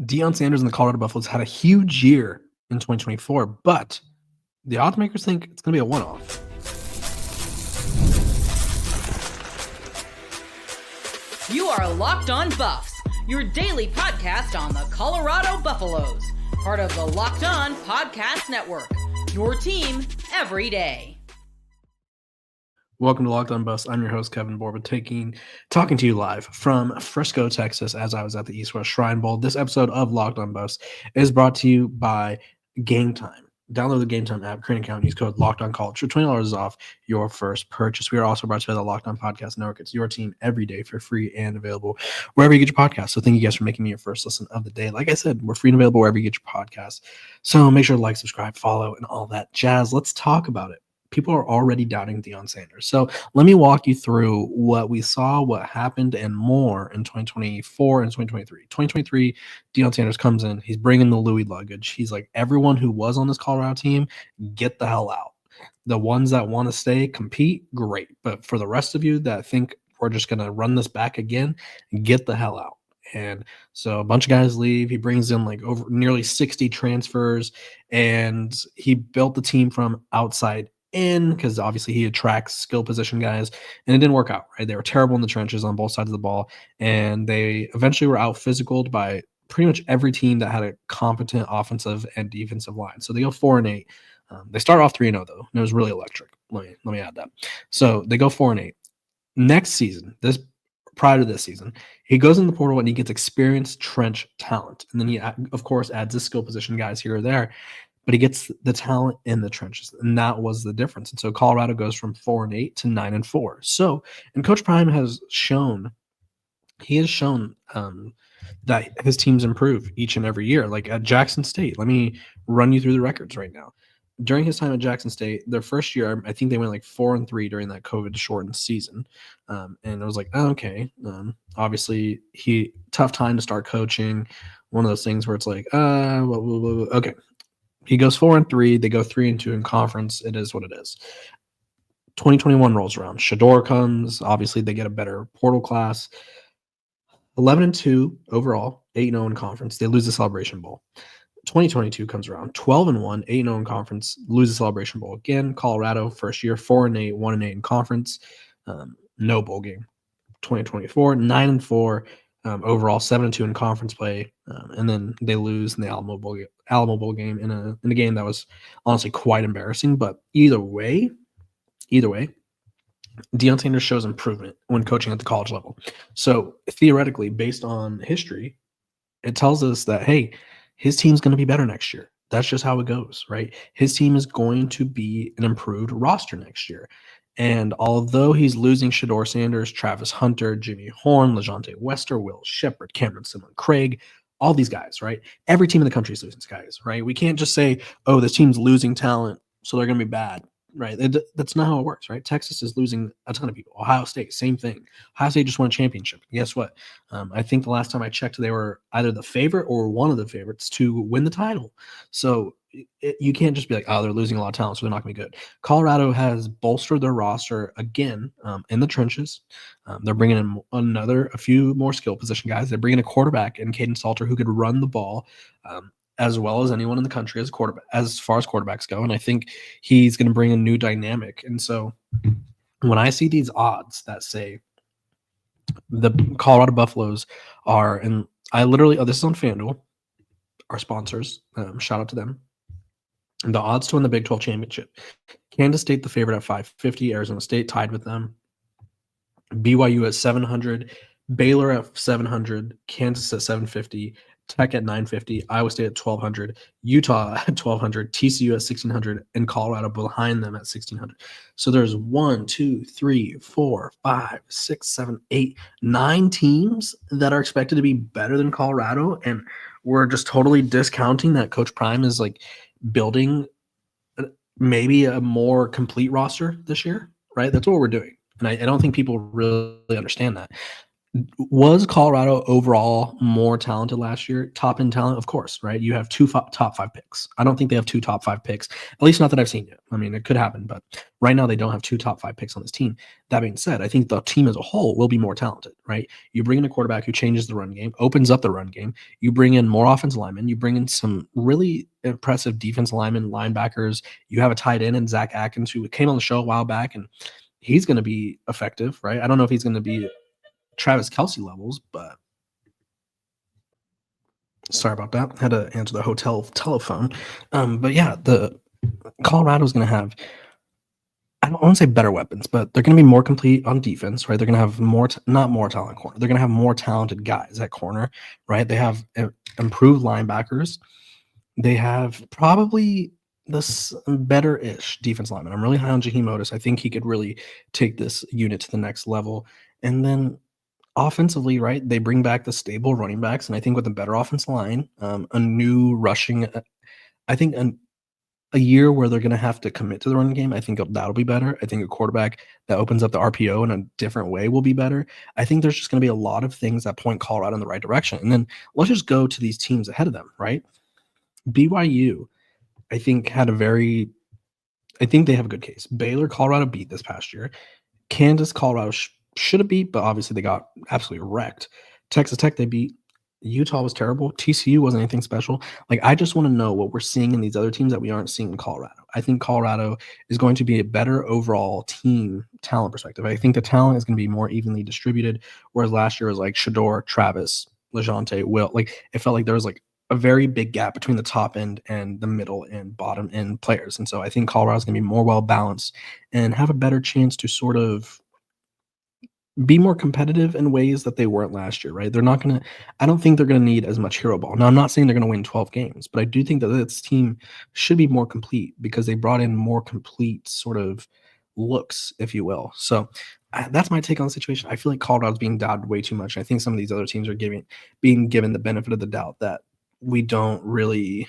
Deion Sanders and the Colorado Buffaloes had a huge year in 2024, but the Oddsmakers think it's going to be a one-off. You are Locked On Buffs, your daily podcast on the Colorado Buffaloes, part of the Locked On Podcast Network, your team every day. Welcome to Locked On Buffs. I'm your host, Kevin Borba, talking to you live from Frisco, Texas, as I was at the East-West Shrine Bowl. This episode of Locked On Buffs is brought to you by Game Time. Download the Game Time app, create an account, use code LOCKEDONCollege for $20 off your first purchase. We are also brought to you by the Locked On Podcast Network. It's your team every day for free and available wherever you get your podcast. So thank you guys for making me your first listen of the day. Like I said, we're free and available wherever you get your podcast. So make sure to like, subscribe, follow, and all that jazz. Let's talk about it. People are already doubting Deion Sanders. So let me walk you through what we saw, what happened, and more in 2024 and 2023. 2023, Deion Sanders comes in. He's bringing the Louis luggage. He's like, everyone who was on this Colorado team, get the hell out. The ones that want to stay, compete, great. But for the rest of you that think we're just going to run this back again, get the hell out. And so a bunch of guys leave. He brings in like over nearly 60 transfers, and he built the team from outside in, because obviously he attracts skill position guys, and it didn't work out, right? They were terrible in the trenches on both sides of the ball, and they eventually were out physicaled by pretty much every team that had a competent offensive and defensive line. So they go 4-8. They start off 3-0 though, and it was really electric. Let me add that. So they go 4-8. Next season, prior to this season, he goes in the portal and he gets experienced trench talent, and then he of course adds his skill position guys here or there. But he gets the talent in the trenches, and that was the difference. And so Colorado goes from 4-8 to 9-4. So, and Coach Prime has shown that his teams improve each and every year. Like at Jackson State, let me run you through the records right now. During his time at Jackson State, their first year, I think they went like 4-3 during that COVID shortened season. And it was like, oh, okay. Obviously, tough time to start coaching. One of those things where it's like, okay. He goes 4-3. They go 3-2 in conference. It is what it is. 2021 rolls around. Shedeur comes. Obviously, they get a better portal class. 11-2 overall, 8-0 in conference. They lose the Celebration Bowl. 2022 comes around. 12-1, 8-0 in conference. Lose the Celebration Bowl again. Colorado, first year, 4-8, 1-8 in conference. No bowl game. 2024, 9-4. Overall 7-2 in conference play, and then they lose in the Alamo Bowl game in a game that was honestly quite embarrassing. But either way, Deion Sanders shows improvement when coaching at the college level. So theoretically, based on history, it tells us that, hey, his team's going to be better next year. That's just how it goes, right? His team is going to be an improved roster next year. And although he's losing Shedeur Sanders, Travis Hunter, Jimmy Horn, LeJohntay Wester, Will Shepard, Cameron Simon, Craig, all these guys, right? Every team in the country is losing these guys, right? We can't just say, oh, this team's losing talent, so they're going to be bad, right? That's not how it works, right? Texas is losing a ton of people. Ohio State, same thing. Ohio State just won a championship. Guess what? I think the last time I checked, they were either the favorite or one of the favorites to win the title. So you can't just be like, oh, they're losing a lot of talent, so they're not going to be good. Colorado has bolstered their roster again in the trenches. They're bringing in a few more skill position guys. They're bringing a quarterback in Caden Salter who could run the ball as well as anyone in the country as far as quarterbacks go. And I think he's going to bring a new dynamic. And so when I see these odds that say the Colorado Buffaloes are, and I literally, this is on FanDuel, our sponsors, shout out to them. The odds to win the Big 12 championship. Kansas State the favorite at 550. Arizona State tied with them. BYU at 700. Baylor at 700. Kansas at 750. Tech at 950. Iowa State at 1,200. Utah at 1,200. TCU at 1,600. And Colorado behind them at 1,600. So there's 1, 2, 3, 4, 5, 6, 7, 8, 9 teams that are expected to be better than Colorado. And we're just totally discounting that Coach Prime is like building maybe a more complete roster this year, right? That's what we're doing. And I don't think people really understand that. Was Colorado overall more talented last year? Top end talent, of course, right? You have two top 5 picks. I don't think they have 2 top 5 picks, at least not that I've seen yet. I mean, it could happen, but right now they don't have 2 top 5 picks on this team. That being said, I think the team as a whole will be more talented, right? You bring in a quarterback who changes the run game, opens up the run game. You bring in more offensive linemen. You bring in some really impressive defensive linemen, linebackers. You have a tight end in Zach Atkins, who came on the show a while back, and he's going to be effective, right? I don't know if he's going to be Travis Kelce levels, but sorry about that. Had to answer the hotel telephone. But yeah, the Colorado's going to have, I don't want to say better weapons, but they're going to be more complete on defense, right? They're going to have not more talent corner. They're going to have more talented guys at corner, right? They have improved linebackers. They have probably this better-ish defense lineman. I'm really high on Jaheim Otis. I think he could really take this unit to the next level. And then offensively, right, they bring back the stable running backs, and I think with a better offensive line, a new rushing, I think a year where they're going to have to commit to the running game, I think that'll be better. I think a quarterback that opens up the RPO in a different way will be better. I think there's just going to be a lot of things that point Colorado in the right direction. And then let's just go to these teams ahead of them, right? BYU, I think I think they have a good case. Baylor, Colorado beat this past year. Kansas, Colorado should have beat, but obviously they got absolutely wrecked. Texas Tech, they beat. Utah was terrible. TCU wasn't anything special. Like, I just want to know what we're seeing in these other teams that we aren't seeing in Colorado. I think Colorado is going to be a better overall team talent perspective. I think the talent is going to be more evenly distributed, whereas last year was like Shedeur, Travis, LeJounte, Will. Like, it felt like there was like a very big gap between the top end and the middle and bottom end players. And so I think Colorado is going to be more well balanced and have a better chance to sort of be more competitive in ways that they weren't last year, right? I don't think they're going to need as much hero ball. Now, I'm not saying they're going to win 12 games, but I do think that this team should be more complete because they brought in more complete sort of looks, if you will. So that's my take on the situation. I feel like Colorado's being doubted way too much. I think some of these other teams are being given the benefit of the doubt that we don't really.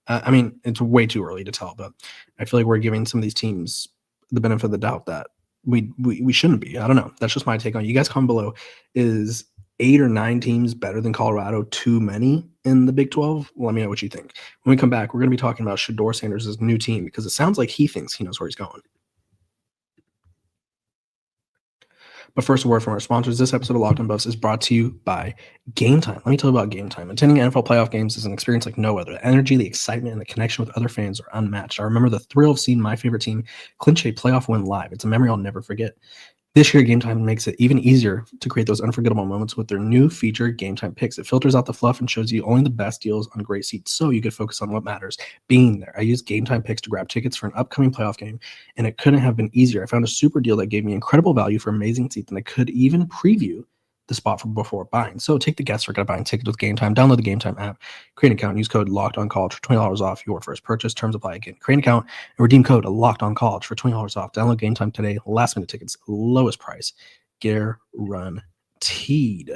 I mean, it's way too early to tell, but I feel like we're giving some of these teams the benefit of the doubt that we shouldn't be. I don't know. That's just my take on it. You guys comment below. Is 8 or 9 teams better than Colorado too many in the Big 12? Let me know what you think. When we come back, we're going to be talking about Shedeur Sanders' new team because it sounds like he thinks he knows where he's going. But first, a word from our sponsors. This episode of Locked On Buffs is brought to you by Game Time. Let me tell you about Game Time. Attending NFL playoff games is an experience like no other. The energy, the excitement, and the connection with other fans are unmatched. I remember the thrill of seeing my favorite team clinch a playoff win live. It's a memory I'll never forget. This year, Game Time makes it even easier to create those unforgettable moments with their new feature, Game Time Picks. It filters out the fluff and shows you only the best deals on great seats so you can focus on what matters, being there. I used Game Time Picks to grab tickets for an upcoming playoff game, and it couldn't have been easier. I found a super deal that gave me incredible value for amazing seats, and I could even preview the spot from before buying. So take the guesswork out of buying tickets with Game Time. Download the Game Time app, create an account, and use code LOCKEDONCollege for $20 off your first purchase. Terms apply. Again, create an account and redeem code LOCKEDONCollege for $20 off. Download Game Time today. Last minute tickets, lowest price, guaranteed.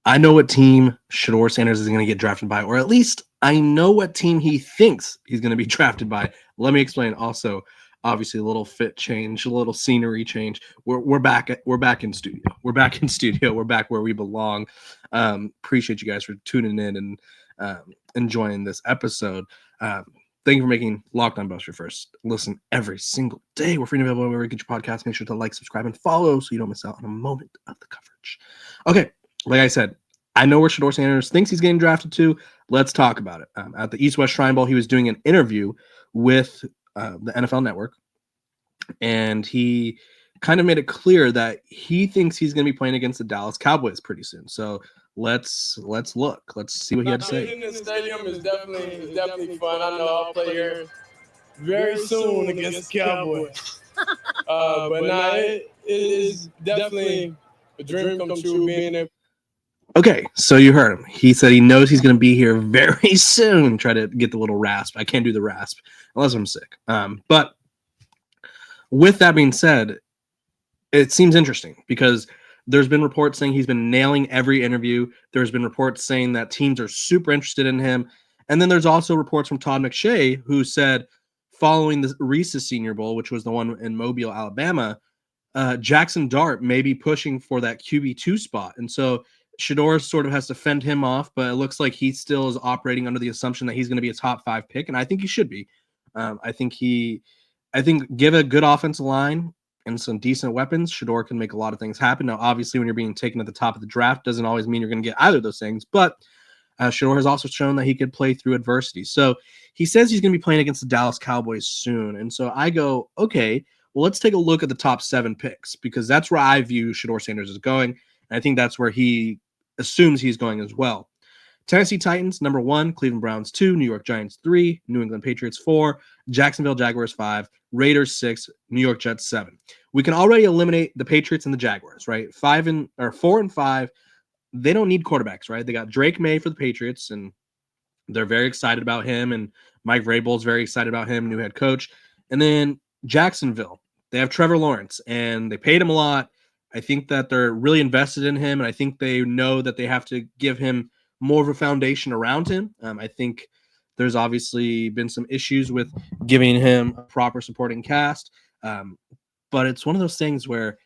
I know what team Shedeur Sanders is going to get drafted by, or at least I know what team he thinks he's going to be drafted by. Let me explain. Also, obviously, a little fit change, a little scenery change. We're back in studio. We're back in studio. We're back where we belong. Appreciate you guys for tuning in and enjoying this episode. Thank you for making Locked On Buffs your first listen every single day. We're free and available wherever you get your podcast. Make sure to like, subscribe, and follow so you don't miss out on a moment of the coverage. Okay. Like I said, I know where Shedeur Sanders thinks he's getting drafted to. Let's talk about it. At the East West Shrine Bowl, he was doing an interview with the NFL Network, and he kind of made it clear that he thinks he's going to be playing against the Dallas Cowboys pretty soon. So let's look. Let's see what he had to say. In the stadium is definitely fun. I know I'll play here very soon against the Cowboys. It is definitely a dream come true being there. Okay, so you heard him. He said he knows he's going to be here very soon. Try to get the little rasp. I can't do the rasp unless I'm sick. But with that being said, it seems interesting because there's been reports saying he's been nailing every interview. There's been reports saying that teams are super interested in him. And then there's also reports from Todd McShay who said following the Reese's Senior Bowl, which was the one in Mobile, Alabama, Jackson Dart may be pushing for that QB2 spot. And so Shedeur sort of has to fend him off, but it looks like he still is operating under the assumption that he's going to be a top 5 pick. And I think he should be. I think give a good offensive line and some decent weapons, Shedeur can make a lot of things happen. Now, obviously, when you're being taken at the top of the draft, doesn't always mean you're going to get either of those things. But Shedeur has also shown that he could play through adversity. So he says he's going to be playing against the Dallas Cowboys soon. And so I go, okay, well, let's take a look at the top 7 picks, because that's where I view Shedeur Sanders is going. And I think that's where he assumes he's going as well. Tennessee Titans, number 1, Cleveland Browns 2, New York Giants 3, New England Patriots 4, Jacksonville Jaguars 5, Raiders 6, New York Jets 7. We can already eliminate the Patriots and the Jaguars, right? 4 and 5. They don't need quarterbacks, right? They got Drake May for the Patriots, and they're very excited about him, and Mike Vrabel's very excited about him, new head coach. And then Jacksonville, they have Trevor Lawrence, and they paid him a lot. I think that they're really invested in him, and I think they know that they have to give him more of a foundation around him. I think there's obviously been some issues with giving him a proper supporting cast, but it's one of those things where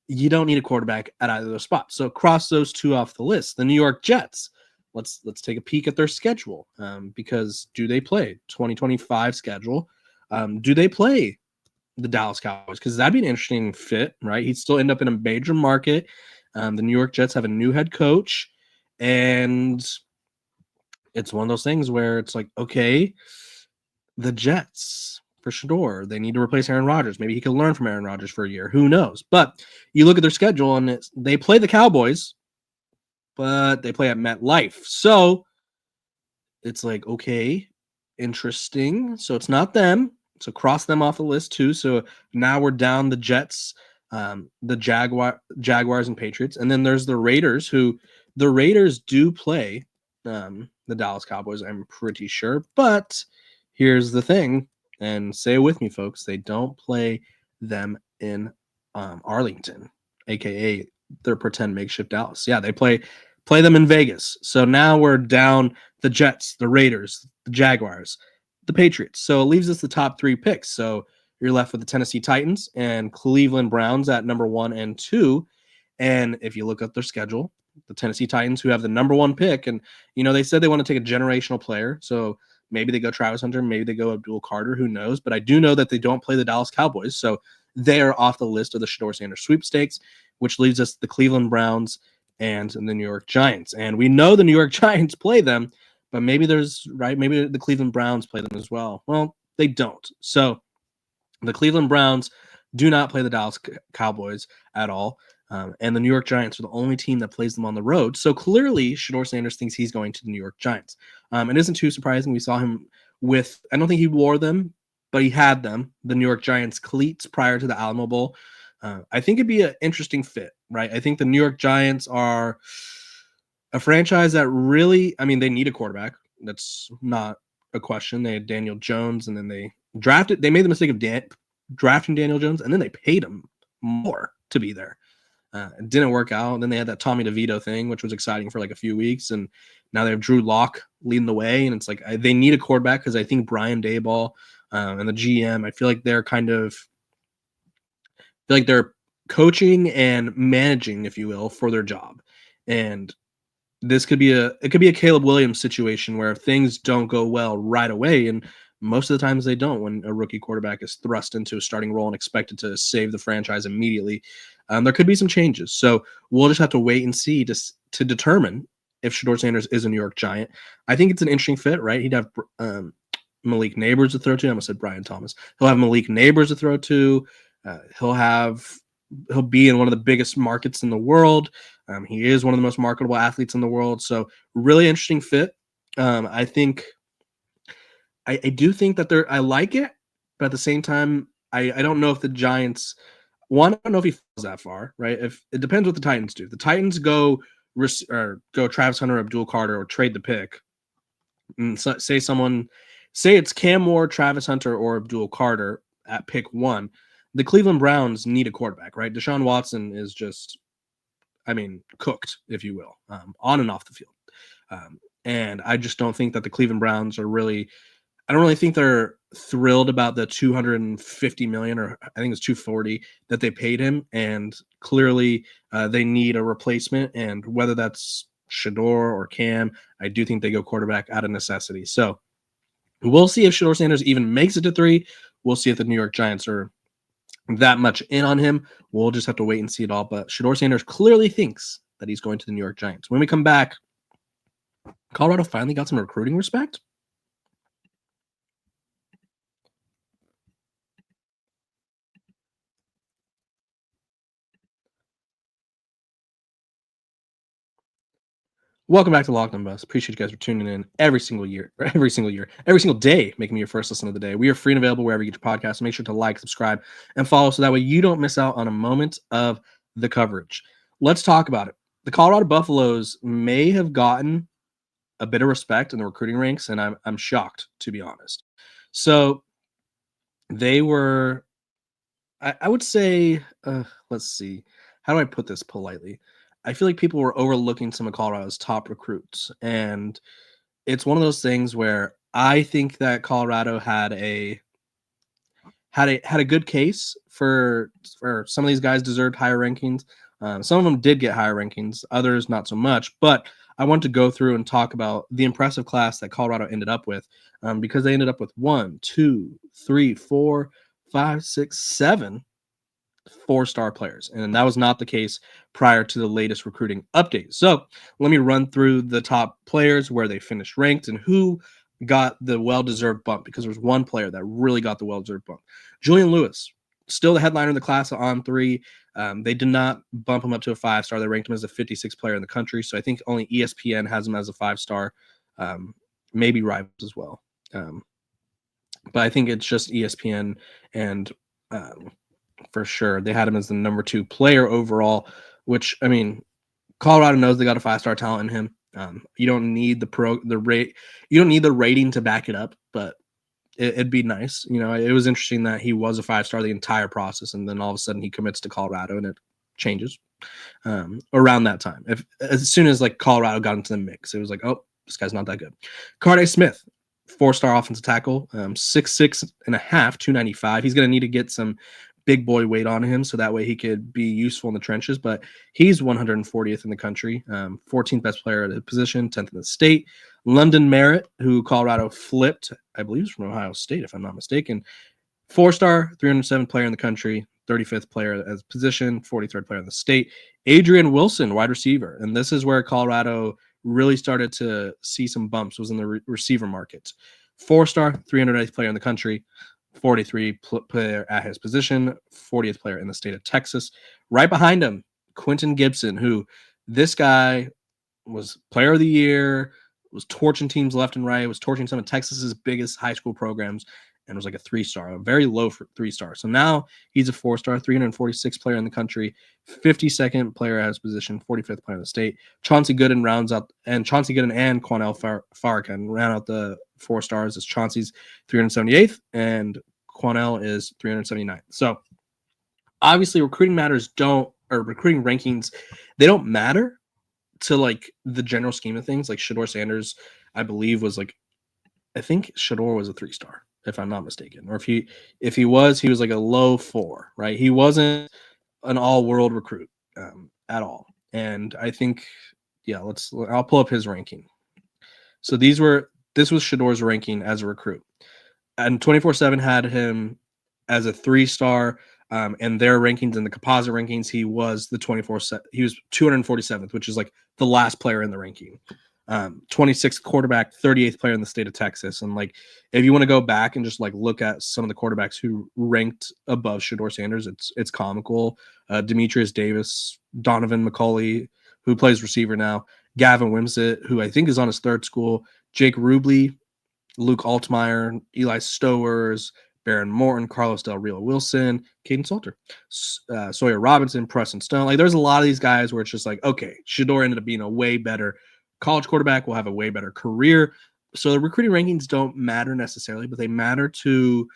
you don't need a quarterback at either of those spots. So cross those 2 off the list. The New York Jets, let's take a peek at their schedule, because do they play 2025 schedule? Do they play the Dallas Cowboys? Because that'd be an interesting fit, right? He'd still end up in a major market. The New York Jets have a new head coach, and it's one of those things where it's like, okay, the Jets for Shedeur, they need to replace Aaron Rodgers. Maybe he could learn from Aaron Rodgers for a year. Who knows? But you look at their schedule, and they play the Cowboys, but they play at MetLife. So it's like, okay, interesting. So it's not them. So cross them off the list too. So now we're down the Jets, the Jaguars and Patriots. And then there's the Raiders, who the Raiders do play the Dallas Cowboys, I'm pretty sure. But here's the thing, and say it with me, folks, they don't play them in Arlington, aka their pretend makeshift Dallas. Yeah, they play them in Vegas. So now we're down the Jets, the Raiders, the Jaguars, the Patriots. So it leaves us the top 3 picks. So you're left with the Tennessee Titans and Cleveland Browns at number 1 and 2. And if you look at their schedule, the Tennessee Titans, who have the number 1 pick, and they said they want to take a generational player. So maybe they go Travis Hunter, maybe they go Abdul Carter, who knows? But I do know that they don't play the Dallas Cowboys. So they are off the list of the Shedeur Sanders sweepstakes, which leaves us the Cleveland Browns and the New York Giants. And we know the New York Giants play them, but maybe maybe the Cleveland Browns play them as well. Well, they don't. So the Cleveland Browns do not play the Dallas Cowboys at all. And the New York Giants are the only team that plays them on the road. So clearly, Shedeur Sanders thinks he's going to the New York Giants. It isn't too surprising. We saw him I don't think he wore them, but he had them, the New York Giants cleats prior to the Alamo Bowl. I think it'd be an interesting fit, right? I think the New York Giants are a franchise that really, they need a quarterback. That's not a question. They had Daniel Jones, and then they made the mistake of drafting Daniel Jones, and then they paid him more to be there. It didn't work out. And then they had that Tommy DeVito thing, which was exciting for like a few weeks. And now they have Drew Lock leading the way. And it's like they need a quarterback, because I think Brian Daboll and the GM, I feel like they're they're coaching and managing, if you will, for their job. And this could be a Caleb Williams situation where things don't go well right away, and most of the times they don't when a rookie quarterback is thrust into a starting role and expected to save the franchise immediately. There could be some changes. So we'll just have to wait and see to determine if Shedeur Sanders is a New York Giant. I think it's an interesting fit, right? He'd have Malik Neighbors to throw to. I almost said Brian Thomas. He'll have Malik Neighbors to throw to. He'll be in one of the biggest markets in the world. He is one of the most marketable athletes in the world. So really interesting fit. I do think that I like it, but at the same time, I don't know if the Giants, I don't know if he falls that far, right? If it depends what the Titans do. If the Titans go Travis Hunter, Abdul Carter, or trade the pick, and say it's Cam Moore, Travis Hunter, or Abdul Carter at pick 1. The Cleveland Browns need a quarterback, right? Deshaun Watson is just, cooked, if you will, on and off the field. And I just don't think that the Cleveland Browns are really I don't really think they're thrilled about the 250 million, or I think it's 240 that they paid him, and clearly they need a replacement. And whether that's Shedeur or Cam, I do think they go quarterback out of necessity. So we'll see if Shedeur Sanders even makes it to 3. We'll see if the New York Giants are that much in on him. We'll just have to wait and see it all. But Shedeur Sanders clearly thinks that he's going to the New York Giants. When we come back, Colorado finally got some recruiting respect. Welcome back to Locked On Buffs. Appreciate you guys for tuning in every single day, making me your first listen of the day. We are free and available wherever you get your podcast. So make sure to like, subscribe, and follow so that way you don't miss out on a moment of the coverage. Let's talk about it. The Colorado Buffaloes may have gotten a bit of respect in the recruiting ranks, and I'm shocked, to be honest. So they were, I would say, let's see, how do I put this politely? I feel like people were overlooking some of Colorado's top recruits, and it's one of those things where I think that Colorado had a good case for some of these guys deserved higher rankings. Some of them did get higher rankings, others not so much. But I want to go through and talk about the impressive class that Colorado ended up with, because they ended up with 1, 2, 3, 4, 5, 6, 7 4-star players, and that was not the case prior to the latest recruiting update. So let me run through the top players, where they finished ranked, and who got the well-deserved bump, because there's one player that really got the well-deserved bump. Julian Lewis, still the headliner in the class on 3. They did not bump him up to a 5-star. They ranked him as a 56th player in the country, so I think only ESPN has him as a 5-star, maybe Rivals as well. But I think it's just ESPN, and for sure they had him as the number 2 player overall, which, I mean, Colorado knows they got a 5-star talent in him. You don't need you don't need the rating to back it up, but it'd be nice. It was interesting that he was a 5-star the entire process, and then all of a sudden he commits to Colorado, and it changes around that time. As soon as like Colorado got into the mix, it was like, oh, this guy's not that good. Carday Smith, 4-star offensive tackle, 6'6 and a half, 295. He's going to need to get some big boy weight on him, so that way he could be useful in the trenches. But he's 140th in the country, 14th best player at the position, 10th in the state. London Merritt, who Colorado flipped, I believe, is from Ohio State, if I'm not mistaken. 4-star, 307th player in the country, 35th player as position, 43rd player in the state. Adrian Wilson, wide receiver, and this is where Colorado really started to see some bumps, was in the receiver market. 4-star, 308th player in the country, 43 player at his position, 40th player in the state of Texas. Right behind him, Quentin Gibson, who this guy was player of the year, was torching teams left and right, was torching some of Texas's biggest high school programs, and was like a 3-star, a very low 3-star. So now he's a 4-star, 346 player in the country, 52nd player at his position, 45th player in the state. Chauncey Gooden and Quanell Farrakhan round out the 4 stars, as Chauncey's 378th and Quanell is 379th. So obviously recruiting rankings, they don't matter to like the general scheme of things. Like Shedeur Sanders, I believe, was like, I think Shedeur was a 3-star, if I'm not mistaken. Or if he was like a low 4, right? He wasn't an all-world recruit at all. And I think, I'll pull up his ranking. So this was Shedeur's ranking as a recruit. And 24/7 had him as a 3-star, and their rankings in the composite rankings, he was the 247th, which is like the last player in the ranking. 26th quarterback, 38th player in the state of Texas. And like, if you want to go back and just like look at some of the quarterbacks who ranked above Shedeur Sanders, it's comical. Demetrius Davis, Donovan McCauley, who plays receiver now, Gavin Wimsatt, who I think is on his 3rd school, Jake Rubley, Luke Altmaier, Eli Stowers, Baron Morton, Carlos Del Rio Wilson, Caden Salter, Sawyer Robinson, Preston Stone. Like, there's a lot of these guys where it's just like, okay, Shedeur ended up being a way better college quarterback, will have a way better career. So the recruiting rankings don't matter necessarily, but they matter to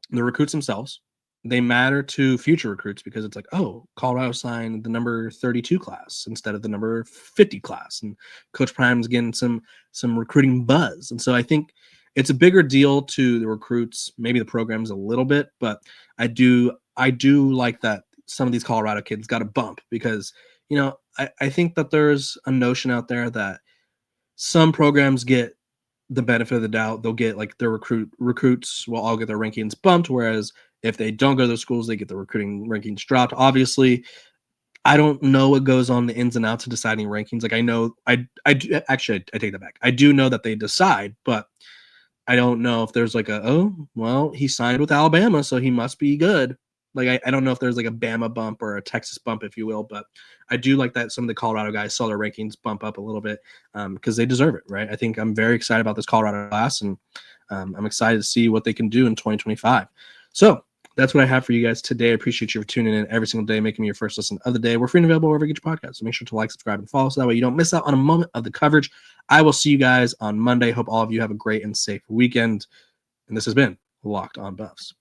the recruits themselves. They matter to future recruits, because it's like, oh, Colorado signed the number 32 class instead of the number 50 class, and Coach Prime's getting some recruiting buzz. And so I think it's a bigger deal to the recruits, maybe the programs a little bit, but I do like that some of these Colorado kids got a bump because, you know, I think that there's a notion out there that some programs get the benefit of the doubt. They'll get like their recruits will all get their rankings bumped, whereas if they don't go to those schools, they get the recruiting rankings dropped. Obviously, I don't know what goes on the ins and outs of deciding rankings. Like I know I do, actually I take that back. I do know that they decide, but I don't know if there's like he signed with Alabama, so he must be good. Like I don't know if there's like a Bama bump or a Texas bump, if you will, but I do like that some of the Colorado guys saw their rankings bump up a little bit because they deserve it, right? I think I'm very excited about this Colorado class, and I'm excited to see what they can do in 2025. So that's what I have for you guys today. I appreciate you for tuning in every single day, making me your first listen of the day. We're free and available wherever you get your podcasts. So make sure to like, subscribe, and follow so that way you don't miss out on a moment of the coverage. I will see you guys on Monday. Hope all of you have a great and safe weekend. And this has been Locked On Buffs.